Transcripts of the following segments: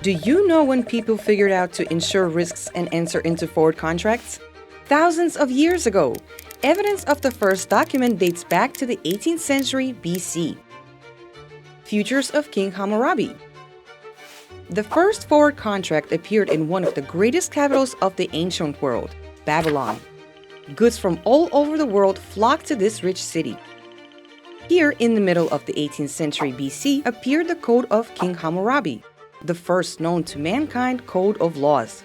Do you know when people figured out to insure risks and enter into forward contracts? Thousands of years ago. Evidence of the first document dates back to the 18th century BC. Futures of King Hamurapi. The first forward contract appeared in one of the greatest capitals of the ancient world, Babylon. Goods from all over the world flocked to this rich city. Here, in the middle of the 18th century BC, appeared the Code of King Hamurapi, the first known to mankind code of laws.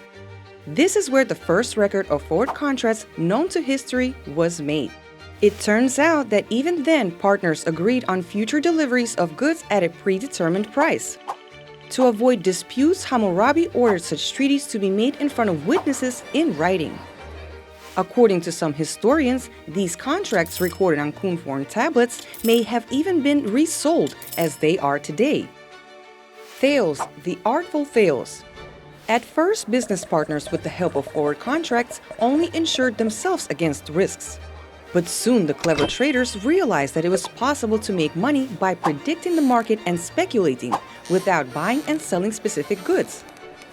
This is where the first record of forward contracts known to history was made. It turns out that even then, partners agreed on future deliveries of goods at a predetermined price. To avoid disputes, Hamurapi ordered such treaties to be made in front of witnesses in writing. According to some historians, these contracts recorded on cuneiform tablets may have even been resold as they are today. Thales, the artful Thales. At first, business partners with the help of forward contracts only insured themselves against risks. But soon the clever traders realized that it was possible to make money by predicting the market and speculating without buying and selling specific goods.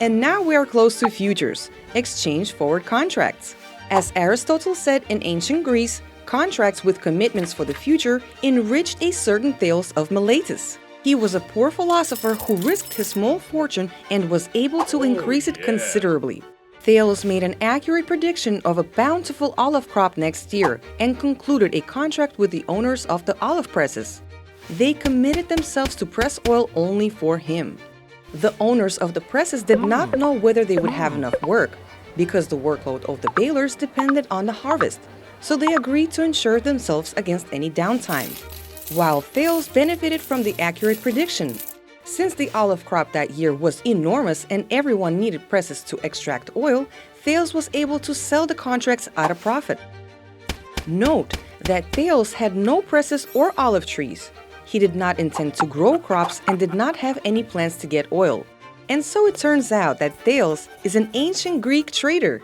And now we are close to futures, exchange forward contracts. As Aristotle said in ancient Greece, contracts with commitments for the future enriched a certain Thales of Miletus. He was a poor philosopher who risked his small fortune and was able to increase it considerably. Thales made an accurate prediction of a bountiful olive crop next year and concluded a contract with the owners of the olive presses. They committed themselves to press oil only for him. The owners of the presses did not know whether they would have enough work, because the workload of the balers depended on the harvest, so they agreed to insure themselves against any downtime. While Thales benefited from the accurate prediction. Since the olive crop that year was enormous and everyone needed presses to extract oil, Thales was able to sell the contracts at a profit. Note that Thales had no presses or olive trees. He did not intend to grow crops and did not have any plans to get oil. And so it turns out that Thales is an ancient Greek trader.